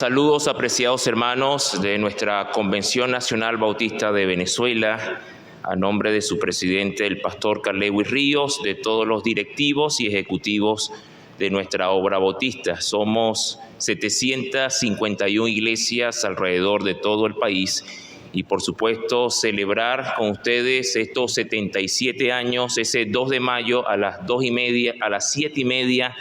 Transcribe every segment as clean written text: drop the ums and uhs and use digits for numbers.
Saludos, apreciados hermanos de nuestra Convención Nacional Bautista de Venezuela, a nombre de su presidente, el pastor Carlewis Ríos, de todos los directivos y ejecutivos de nuestra obra bautista. Somos 751 iglesias alrededor de todo el país y, por supuesto, celebrar con ustedes estos 77 años, ese 2 de mayo a las 2:30, a las 7:30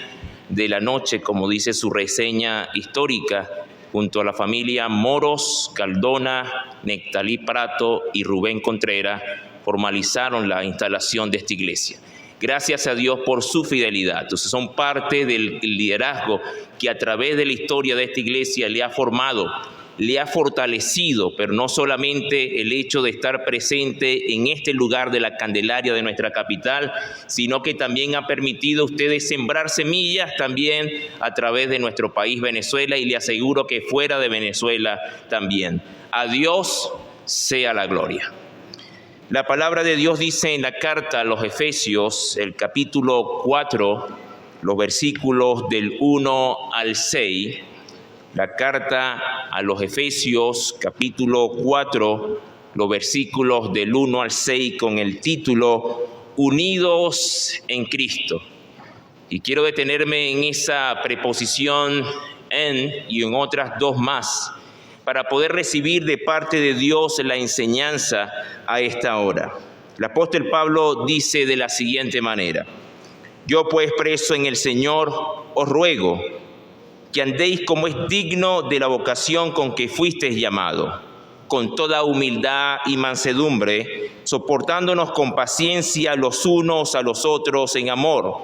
de la noche, como dice su reseña histórica, junto a la familia Moros, Caldona, Nectalí Prato y Rubén Contreras, formalizaron la instalación de esta iglesia. Gracias a Dios por su fidelidad. Entonces son parte del liderazgo que a través de la historia de esta iglesia le ha formado, le ha fortalecido, pero no solamente el hecho de estar presente en este lugar de la Candelaria de nuestra capital, sino que también ha permitido a ustedes sembrar semillas también a través de nuestro país Venezuela, y le aseguro que fuera de Venezuela también. A Dios sea la gloria. La palabra de Dios dice en la carta a los Efesios, el capítulo 4, los versículos del 1 al 6, la carta a los Efesios, capítulo 4, los versículos del 1 al 6, con el título Unidos en Cristo. Y quiero detenerme en esa preposición en y en otras dos más, para poder recibir de parte de Dios la enseñanza a esta hora. El apóstol Pablo dice de la siguiente manera: yo pues, preso en el Señor, os ruego que andéis como es digno de la vocación con que fuisteis llamado, con toda humildad y mansedumbre, soportándonos con paciencia los unos a los otros en amor,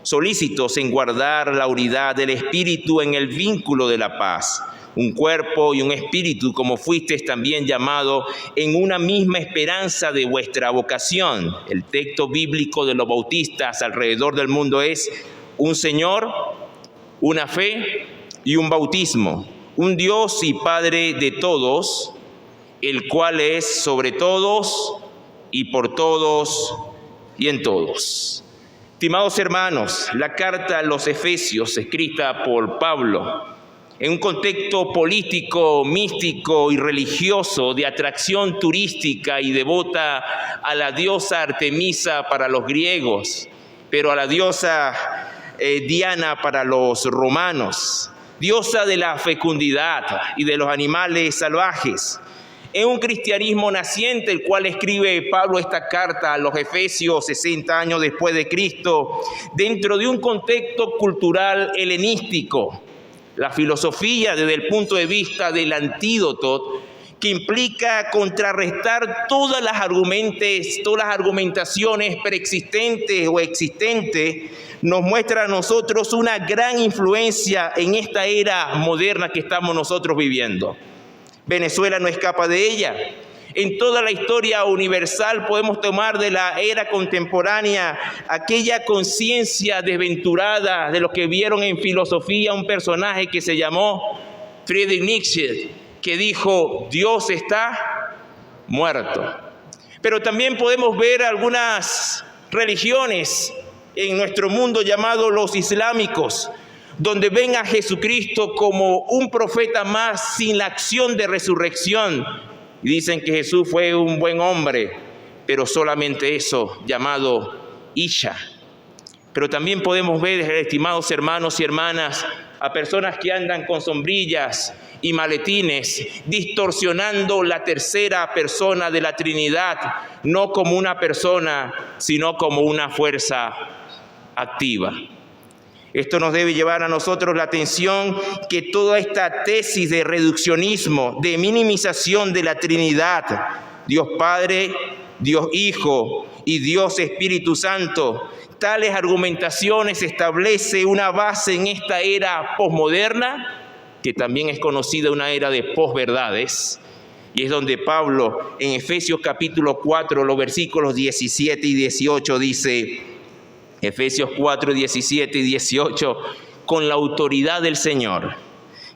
solícitos en guardar la unidad del Espíritu en el vínculo de la paz, un cuerpo y un espíritu, como fuisteis también llamado en una misma esperanza de vuestra vocación. El texto bíblico de los bautistas alrededor del mundo es: un Señor, una fe y un bautismo, un Dios y Padre de todos, el cual es sobre todos y por todos y en todos. Estimados hermanos, la carta a los Efesios, escrita por Pablo, en un contexto político, místico y religioso de atracción turística y devota a la diosa Artemisa para los griegos, pero a la diosa Diana para los romanos, diosa de la fecundidad y de los animales salvajes. En un cristianismo naciente, el cual escribe Pablo esta carta a los Efesios 60 años después de Cristo, dentro de un contexto cultural helenístico. La filosofía desde el punto de vista del antídoto, que implica contrarrestar todas las argumentaciones preexistentes o existentes, nos muestra a nosotros una gran influencia en esta era moderna que estamos nosotros viviendo. Venezuela no escapa de ella. En toda la historia universal podemos tomar de la era contemporánea aquella conciencia desventurada de los que vieron en filosofía un personaje que se llamó Friedrich Nietzsche, que dijo: Dios está muerto. Pero también podemos ver algunas religiones en nuestro mundo llamados los islámicos, donde ven a Jesucristo como un profeta más sin la acción de resurrección. Y dicen que Jesús fue un buen hombre, pero solamente eso, llamado Isha. Pero también podemos ver, estimados hermanos y hermanas, a personas que andan con sombrillas y maletines, distorsionando la tercera persona de la Trinidad, no como una persona, sino como una fuerza activa. Esto nos debe llevar a nosotros la atención que toda esta tesis de reduccionismo, de minimización de la Trinidad, Dios Padre, Dios Hijo y Dios Espíritu Santo, tales argumentaciones establece una base en esta era posmoderna, que también es conocida una era de posverdades, y es donde Pablo en Efesios capítulo 4, los versículos 17 y 18 dice, Efesios 4, 17 y 18, con la autoridad del Señor,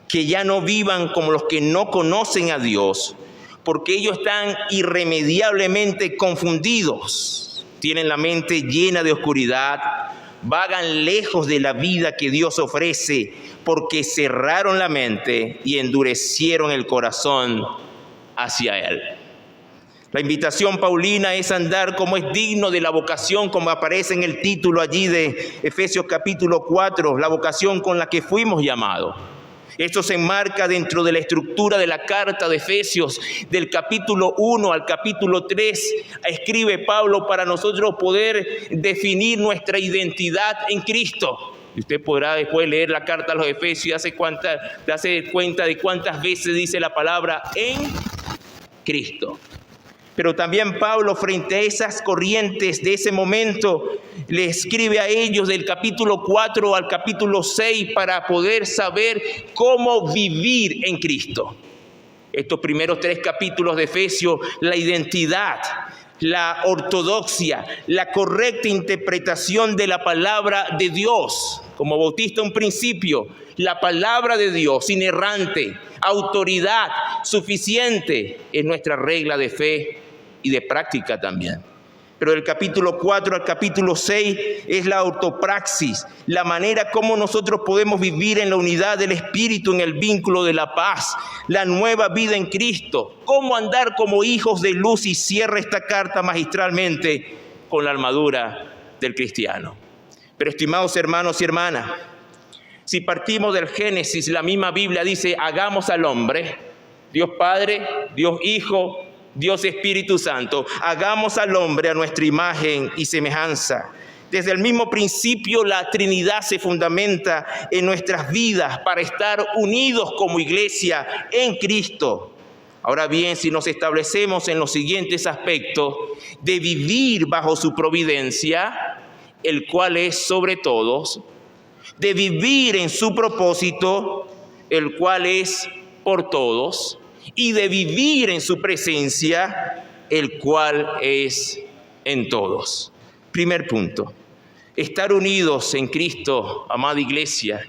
que ya no vivan como los que no conocen a Dios, porque ellos están irremediablemente confundidos, tienen la mente llena de oscuridad, vagan lejos de la vida que Dios ofrece, porque cerraron la mente y endurecieron el corazón hacia Él. La invitación paulina es andar como es digno de la vocación, como aparece en el título allí de Efesios capítulo 4, la vocación con la que fuimos llamados. Esto se enmarca dentro de la estructura de la carta de Efesios, del capítulo 1 al capítulo 3. Escribe Pablo para nosotros poder definir nuestra identidad en Cristo. Y usted podrá después leer la carta a los Efesios y darse cuenta de cuántas veces dice la palabra en Cristo. Pero también Pablo, frente a esas corrientes de ese momento, le escribe a ellos del capítulo 4 al capítulo 6 para poder saber cómo vivir en Cristo. Estos primeros 3 capítulos de Efesios, la identidad, la ortodoxia, la correcta interpretación de la palabra de Dios. Como Bautista, un principio, la palabra de Dios, inerrante, autoridad suficiente, es nuestra regla de fe y de práctica también. Pero del capítulo 4 al capítulo 6 es la ortopraxis, la manera como nosotros podemos vivir en la unidad del Espíritu, en el vínculo de la paz, la nueva vida en Cristo, cómo andar como hijos de luz, y cierra esta carta magistralmente con la armadura del cristiano. Pero estimados hermanos y hermanas, si partimos del Génesis, la misma Biblia dice, hagamos al hombre, Dios Padre, Dios Hijo, Dios Espíritu Santo, hagamos al hombre a nuestra imagen y semejanza. Desde el mismo principio la Trinidad se fundamenta en nuestras vidas para estar unidos como iglesia en Cristo. Ahora bien, si nos establecemos en los siguientes aspectos de vivir bajo su providencia, el cual es sobre todos, de vivir en su propósito, el cual es por todos, y de vivir en su presencia, el cual es en todos. Primer punto, estar unidos en Cristo, amada iglesia,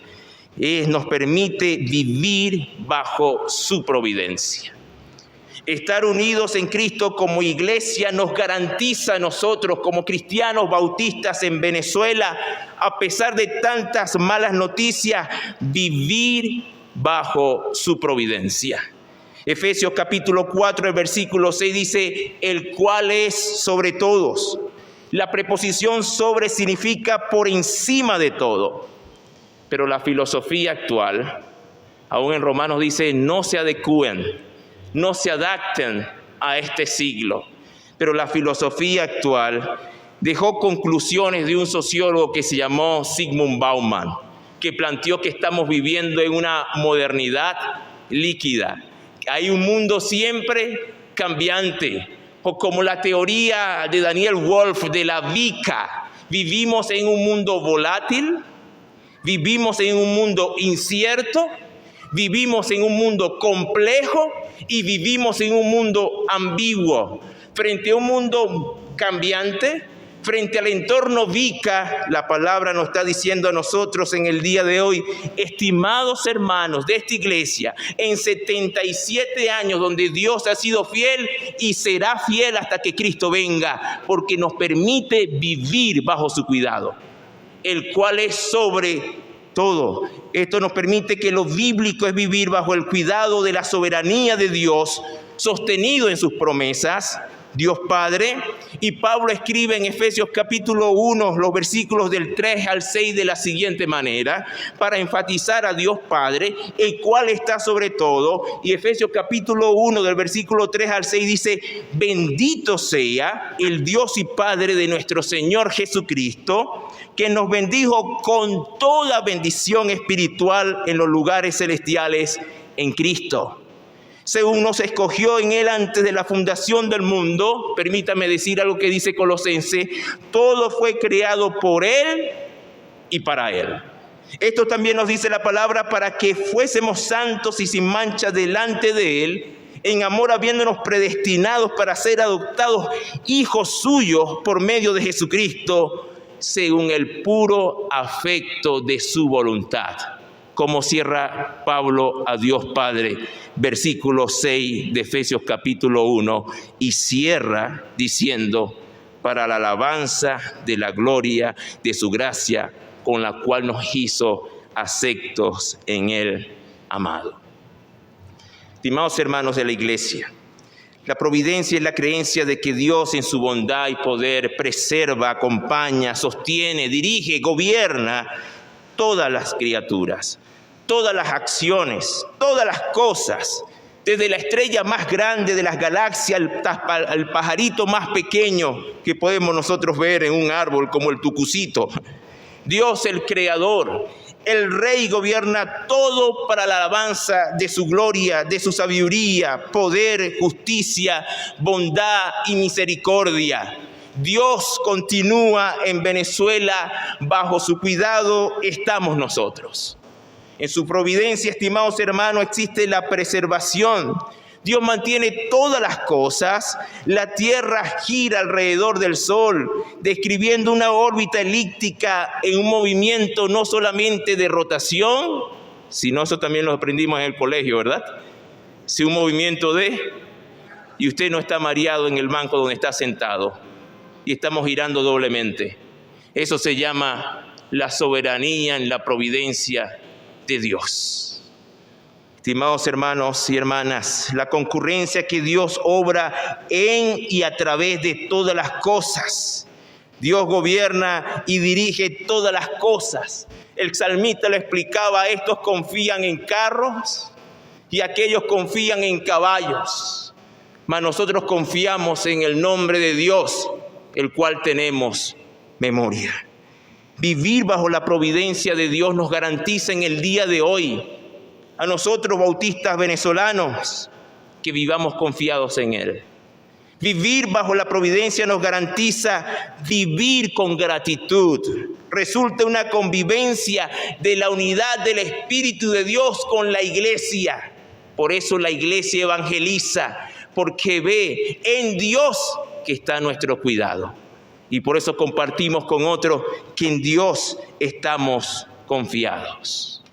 nos permite vivir bajo su providencia. Estar unidos en Cristo como iglesia nos garantiza a nosotros como cristianos bautistas en Venezuela, a pesar de tantas malas noticias, vivir bajo su providencia. Efesios capítulo 4, el versículo 6 dice, el cual es sobre todos. La preposición sobre significa por encima de todo. Pero la filosofía actual, aún en Romanos dice, no se adecúen, no se adapten a este siglo. Pero la filosofía actual dejó conclusiones de un sociólogo que se llamó Zygmunt Bauman, que planteó que estamos viviendo en una modernidad líquida. Hay un mundo siempre cambiante, o como la teoría de Daniel Wolf de la VICA, vivimos en un mundo volátil, vivimos en un mundo incierto, vivimos en un mundo complejo y vivimos en un mundo ambiguo. Frente a un mundo cambiante, frente al entorno VICA, la palabra nos está diciendo a nosotros en el día de hoy, estimados hermanos de esta iglesia, en 77 años donde Dios ha sido fiel y será fiel hasta que Cristo venga, porque nos permite vivir bajo su cuidado, el cual es sobre todo. Esto nos permite que lo bíblico es vivir bajo el cuidado de la soberanía de Dios, sostenido en sus promesas, Dios Padre. Y Pablo escribe en Efesios capítulo 1, los versículos del 3 al 6 de la siguiente manera, para enfatizar a Dios Padre, el cual está sobre todo. Y Efesios capítulo 1, del versículo 3 al 6 dice, bendito sea el Dios y Padre de nuestro Señor Jesucristo, que nos bendijo con toda bendición espiritual en los lugares celestiales en Cristo, según nos escogió en Él antes de la fundación del mundo. Permítame decir algo que dice Colosenses, todo fue creado por Él y para Él. Esto también nos dice la palabra, para que fuésemos santos y sin mancha delante de Él, en amor habiéndonos predestinados para ser adoptados hijos suyos por medio de Jesucristo, según el puro afecto de su voluntad. Como cierra Pablo a Dios Padre, versículo 6 de Efesios capítulo 1, y cierra diciendo, para la alabanza de la gloria de su gracia, con la cual nos hizo aceptos en Él, amado. Estimados hermanos de la iglesia, la providencia es la creencia de que Dios en su bondad y poder preserva, acompaña, sostiene, dirige, gobierna todas las criaturas, todas las acciones, todas las cosas, desde la estrella más grande de las galaxias al pajarito más pequeño que podemos nosotros ver en un árbol como el tucucito. Dios, el Creador, el Rey, gobierna todo para la alabanza de su gloria, de su sabiduría, poder, justicia, bondad y misericordia. Dios continúa en Venezuela, bajo su cuidado estamos nosotros. En su providencia, estimados hermanos, existe la preservación. Dios mantiene todas las cosas. La tierra gira alrededor del sol, describiendo una órbita elíptica en un movimiento no solamente de rotación, sino eso también lo aprendimos en el colegio, ¿verdad? Si un movimiento y usted no está mareado en el banco donde está sentado y estamos girando doblemente. Eso se llama la soberanía en la providencia de Dios. Estimados hermanos y hermanas, la concurrencia que Dios obra en y a través de todas las cosas. Dios gobierna y dirige todas las cosas. El salmista le explicaba, estos confían en carros y aquellos confían en caballos. Mas nosotros confiamos en el nombre de Dios, el cual tenemos memoria. Vivir bajo la providencia de Dios nos garantiza en el día de hoy, a nosotros bautistas venezolanos, que vivamos confiados en Él. Vivir bajo la providencia nos garantiza vivir con gratitud. Resulta una convivencia de la unidad del Espíritu de Dios con la iglesia. Por eso la iglesia evangeliza, porque ve en Dios que está a nuestro cuidado. Y por eso compartimos con otros que en Dios estamos confiados.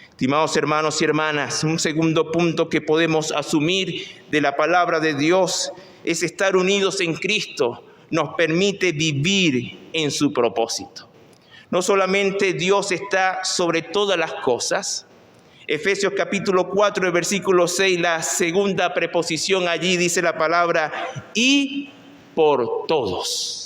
Estimados hermanos y hermanas, un segundo punto que podemos asumir de la palabra de Dios es estar unidos en Cristo. Nos permite vivir en su propósito. No solamente Dios está sobre todas las cosas. Efesios capítulo 4, el versículo 6, la segunda preposición allí dice la palabra y por todos.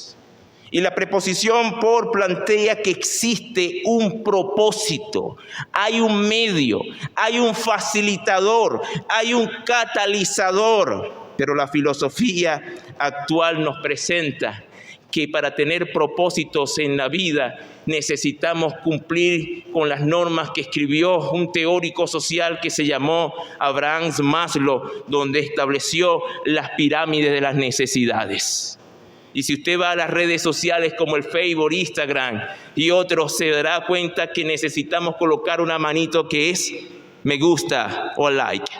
Y la preposición por plantea que existe un propósito, hay un medio, hay un facilitador, hay un catalizador. Pero la filosofía actual nos presenta que para tener propósitos en la vida necesitamos cumplir con las normas que escribió un teórico social que se llamó Abraham Maslow, donde estableció las pirámides de las necesidades. Y si usted va a las redes sociales como el Facebook, Instagram y otros, se dará cuenta que necesitamos colocar una manito que es me gusta o like.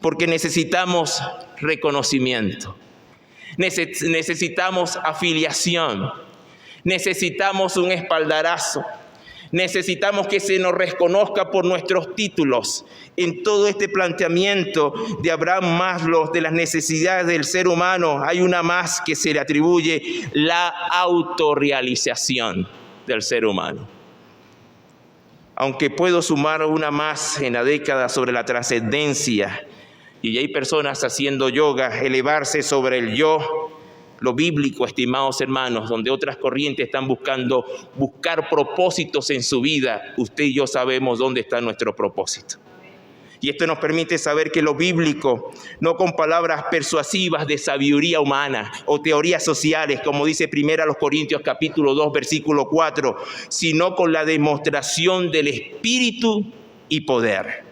Porque necesitamos reconocimiento, necesitamos afiliación, necesitamos un espaldarazo, necesitamos que se nos reconozca por nuestros títulos. En todo este planteamiento de Abraham Maslow de las necesidades del ser humano, hay una más que se le atribuye, la autorrealización del ser humano. Aunque puedo sumar una más en la década sobre la trascendencia, y hay personas haciendo yoga, elevarse sobre el yo, lo bíblico, estimados hermanos, donde otras corrientes están buscar propósitos en su vida. Usted y yo sabemos dónde está nuestro propósito. Y esto nos permite saber que lo bíblico, no con palabras persuasivas de sabiduría humana o teorías sociales, como dice 1 Corintios capítulo 2, versículo 4, sino con la demostración del Espíritu y poder.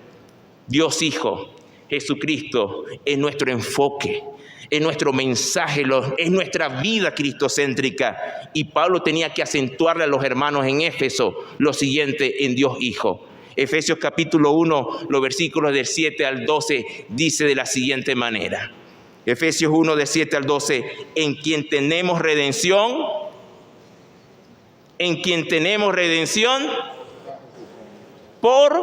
Dios Hijo, Jesucristo, es nuestro enfoque, es nuestro mensaje, es nuestra vida cristocéntrica. Y Pablo tenía que acentuarle a los hermanos en Éfeso lo siguiente en Dios Hijo. Efesios capítulo 1, los versículos del 7 al 12, dice de la siguiente manera. Efesios 1, del 7 al 12, en quien tenemos redención, por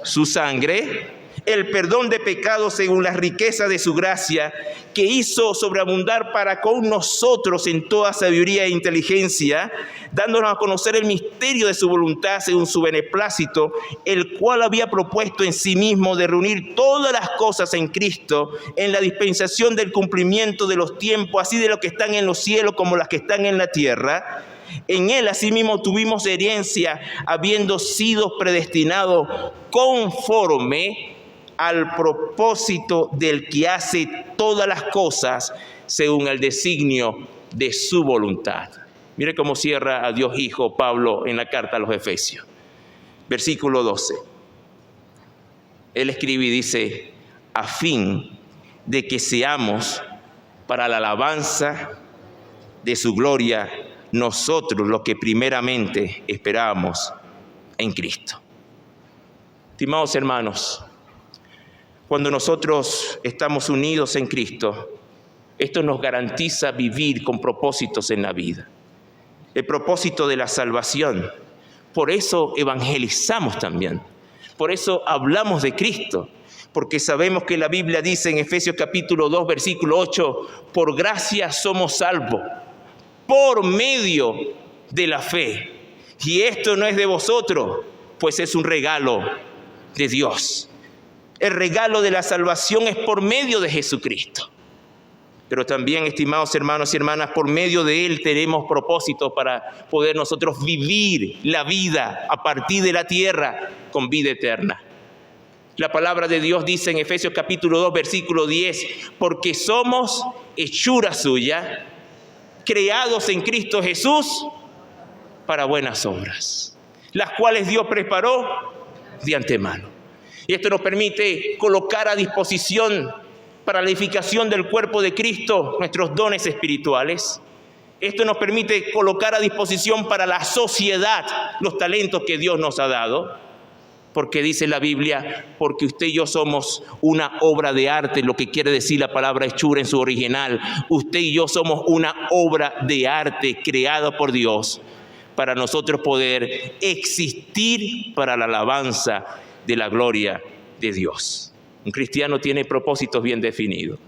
su sangre, el perdón de pecados según la riqueza de su gracia, que hizo sobreabundar para con nosotros en toda sabiduría e inteligencia, dándonos a conocer el misterio de su voluntad según su beneplácito, el cual había propuesto en sí mismo de reunir todas las cosas en Cristo, en la dispensación del cumplimiento de los tiempos, así de los que están en los cielos como las que están en la tierra. En él asimismo tuvimos herencia, habiendo sido predestinados conforme al propósito del que hace todas las cosas según el designio de su voluntad. Mire cómo cierra a Dios Hijo Pablo en la carta a los Efesios. Versículo 12. Él escribe y dice, a fin de que seamos para la alabanza de su gloria, nosotros los que primeramente esperábamos en Cristo. Estimados hermanos, cuando nosotros estamos unidos en Cristo, esto nos garantiza vivir con propósitos en la vida. El propósito de la salvación. Por eso evangelizamos también. Por eso hablamos de Cristo. Porque sabemos que la Biblia dice en Efesios capítulo 2, versículo 8, por gracia somos salvos, por medio de la fe. Y esto no es de vosotros, pues es un regalo de Dios. El regalo de la salvación es por medio de Jesucristo. Pero también, estimados hermanos y hermanas, por medio de Él tenemos propósito para poder nosotros vivir la vida a partir de la tierra con vida eterna. La palabra de Dios dice en Efesios capítulo 2, versículo 10, porque somos hechura suya, creados en Cristo Jesús para buenas obras, las cuales Dios preparó de antemano. Y esto nos permite colocar a disposición para la edificación del cuerpo de Cristo nuestros dones espirituales. Esto nos permite colocar a disposición para la sociedad los talentos que Dios nos ha dado. Porque dice la Biblia, porque usted y yo somos una obra de arte, lo que quiere decir la palabra hechura en su original. Usted y yo somos una obra de arte creada por Dios para nosotros poder existir para la alabanza de la gloria de Dios. Un cristiano tiene propósitos bien definidos.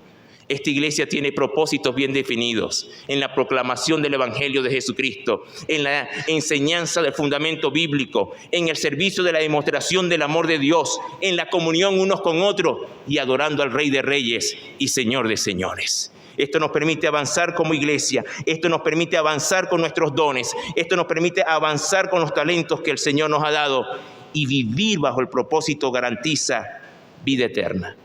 Esta iglesia tiene propósitos bien definidos en la proclamación del Evangelio de Jesucristo, en la enseñanza del fundamento bíblico, en el servicio de la demostración del amor de Dios, en la comunión unos con otros y adorando al Rey de Reyes y Señor de Señores. Esto nos permite avanzar como iglesia, esto nos permite avanzar con nuestros dones, esto nos permite avanzar con los talentos que el Señor nos ha dado y vivir bajo el propósito garantiza vida eterna.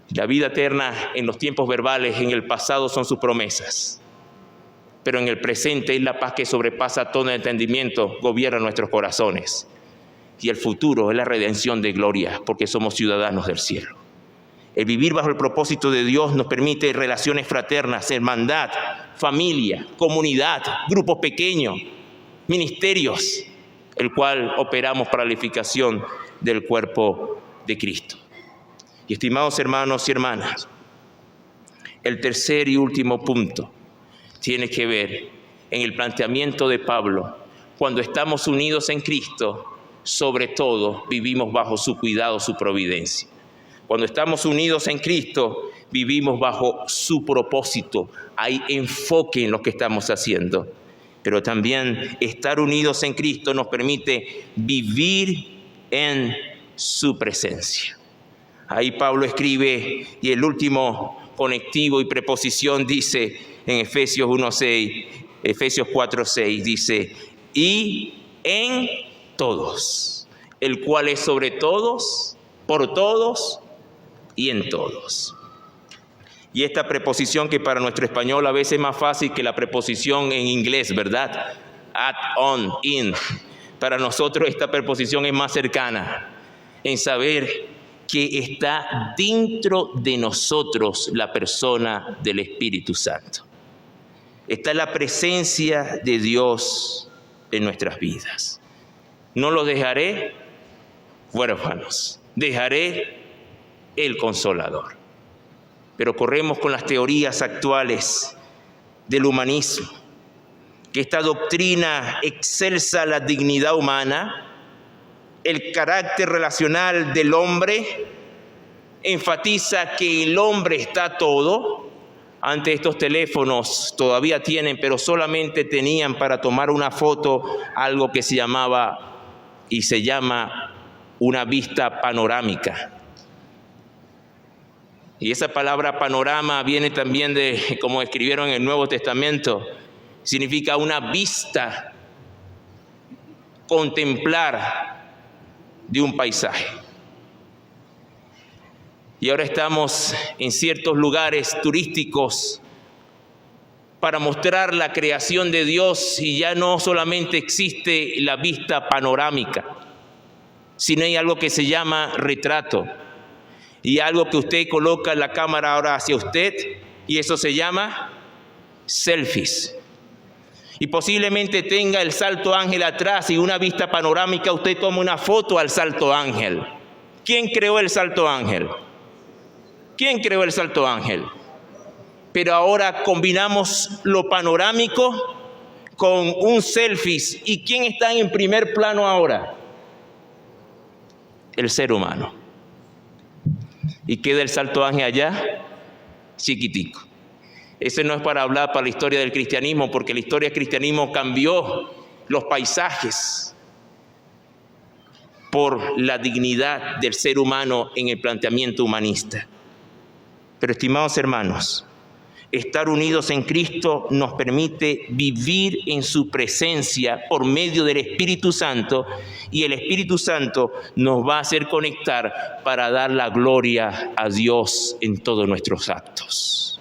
La vida eterna en los tiempos verbales, en el pasado son sus promesas, pero en el presente es la paz que sobrepasa todo entendimiento, gobierna nuestros corazones. Y el futuro es la redención de gloria, porque somos ciudadanos del cielo. El vivir bajo el propósito de Dios nos permite relaciones fraternas, hermandad, familia, comunidad, grupos pequeños, ministerios, el cual operamos para la edificación del cuerpo de Cristo. Y estimados hermanos y hermanas, el tercer y último punto tiene que ver en el planteamiento de Pablo. Cuando estamos unidos en Cristo, sobre todo vivimos bajo su cuidado, su providencia. Cuando estamos unidos en Cristo, vivimos bajo su propósito. Hay enfoque en lo que estamos haciendo. Pero también estar unidos en Cristo nos permite vivir en su presencia. Ahí Pablo escribe, y el último conectivo y preposición dice en Efesios 1:6, Efesios 4:6, dice, y en todos, el cual es sobre todos, por todos y en todos. Y esta preposición que para nuestro español a veces es más fácil que la preposición en inglés, ¿verdad? At, on, in. Para nosotros esta preposición es más cercana en saber que está dentro de nosotros la persona del Espíritu Santo. Está la presencia de Dios en nuestras vidas. No los dejaré huérfanos, dejaré el Consolador. Pero corremos con las teorías actuales del humanismo, que esta doctrina excelsa la dignidad humana, el carácter relacional del hombre, enfatiza que el hombre está todo. Antes estos teléfonos todavía tienen, pero solamente tenían para tomar una foto algo que se llamaba y se llama una vista panorámica. Y esa palabra panorama viene también de, como escribieron en el Nuevo Testamento, significa una vista, contemplar de un paisaje. Y ahora estamos en ciertos lugares turísticos para mostrar la creación de Dios, y ya no solamente existe la vista panorámica, sino hay algo que se llama retrato, y algo que usted coloca la cámara ahora hacia usted, y eso se llama selfies. Y posiblemente tenga el Salto Ángel atrás y una vista panorámica, usted toma una foto al Salto Ángel. ¿Quién creó el Salto Ángel? ¿Quién creó el Salto Ángel? Pero ahora combinamos lo panorámico con un selfie. ¿Y quién está en primer plano ahora? El ser humano. ¿Y queda el Salto Ángel allá? Chiquitico. Ese no es para hablar para la historia del cristianismo, porque la historia del cristianismo cambió los paisajes por la dignidad del ser humano en el planteamiento humanista. Pero, estimados hermanos, estar unidos en Cristo nos permite vivir en su presencia por medio del Espíritu Santo, y el Espíritu Santo nos va a hacer conectar para dar la gloria a Dios en todos nuestros actos.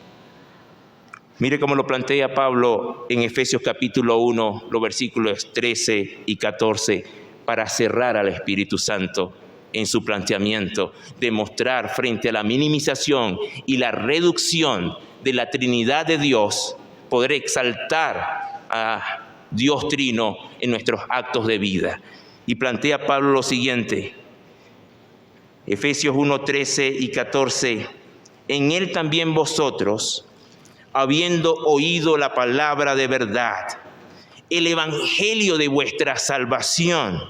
Mire cómo lo plantea Pablo en Efesios capítulo 1, los versículos 13 y 14, para cerrar al Espíritu Santo en su planteamiento, demostrar frente a la minimización y la reducción de la Trinidad de Dios, poder exaltar a Dios Trino en nuestros actos de vida. Y plantea Pablo lo siguiente, Efesios 1, 13 y 14, en él también vosotros, habiendo oído la palabra de verdad, el evangelio de vuestra salvación,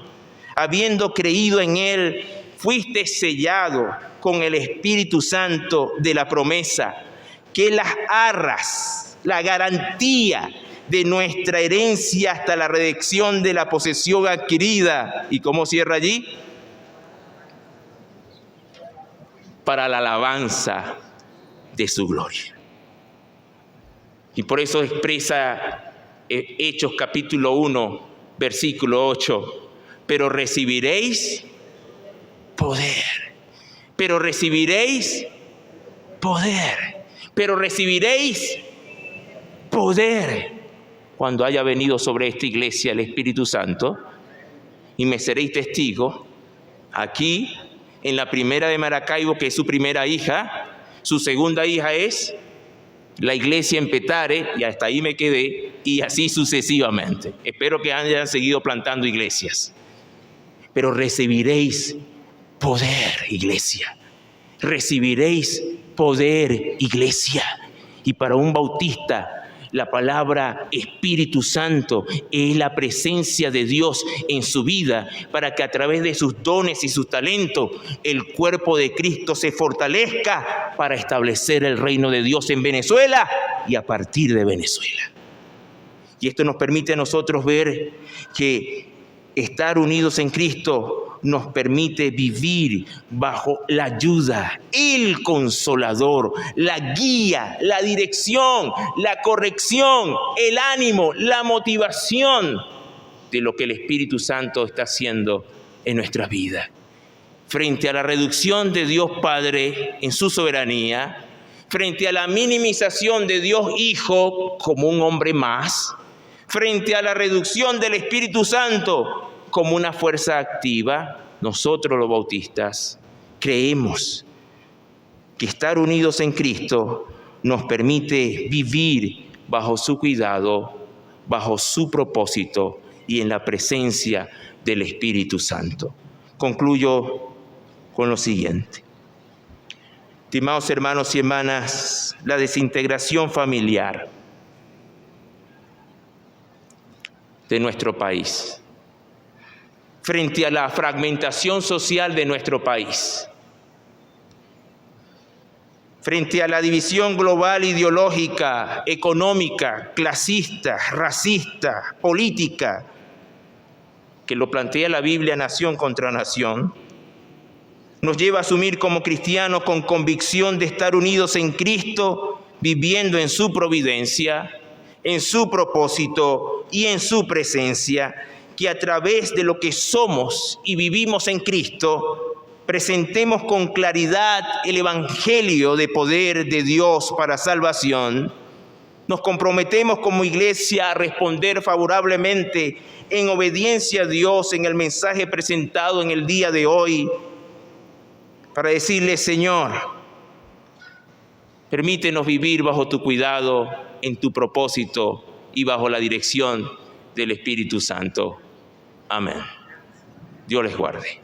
habiendo creído en él, fuiste sellado con el Espíritu Santo de la promesa, que las arras, la garantía de nuestra herencia hasta la redención de la posesión adquirida. ¿Y cómo cierra allí? Para la alabanza de su gloria. Y por eso expresa Hechos capítulo 1, versículo 8, pero recibiréis poder, pero recibiréis poder, pero recibiréis poder cuando haya venido sobre esta iglesia el Espíritu Santo, y me seréis testigo aquí en la primera de Maracaibo, que es su primera hija, su segunda hija es la iglesia en Petare, y hasta ahí me quedé, y así sucesivamente. Espero que hayan seguido plantando iglesias. Pero recibiréis poder, iglesia. Recibiréis poder, iglesia. Y para un bautista, la palabra Espíritu Santo es la presencia de Dios en su vida, para que a través de sus dones y sus talentos el cuerpo de Cristo se fortalezca para establecer el reino de Dios en Venezuela y a partir de Venezuela. Y esto nos permite a nosotros ver que estar unidos en Cristo nos permite vivir bajo la ayuda, el consolador, la guía, la dirección, la corrección, el ánimo, la motivación de lo que el Espíritu Santo está haciendo en nuestra vida. Frente a la reducción de Dios Padre en su soberanía, frente a la minimización de Dios Hijo como un hombre más, frente a la reducción del Espíritu Santo como una fuerza activa, nosotros los bautistas creemos que estar unidos en Cristo nos permite vivir bajo su cuidado, bajo su propósito y en la presencia del Espíritu Santo. Concluyo con lo siguiente. Estimados hermanos y hermanas, la desintegración familiar de nuestro país frente a la fragmentación social de nuestro país, frente a la división global ideológica, económica, clasista, racista, política, que lo plantea la Biblia nación contra nación, nos lleva a asumir como cristianos con convicción de estar unidos en Cristo, viviendo en su providencia, en su propósito y en su presencia, que a través de lo que somos y vivimos en Cristo, presentemos con claridad el evangelio de poder de Dios para salvación. Nos comprometemos como iglesia a responder favorablemente en obediencia a Dios en el mensaje presentado en el día de hoy, para decirle: Señor, permítenos vivir bajo tu cuidado, en tu propósito y bajo la dirección del Espíritu Santo. Amén. Dios les guarde.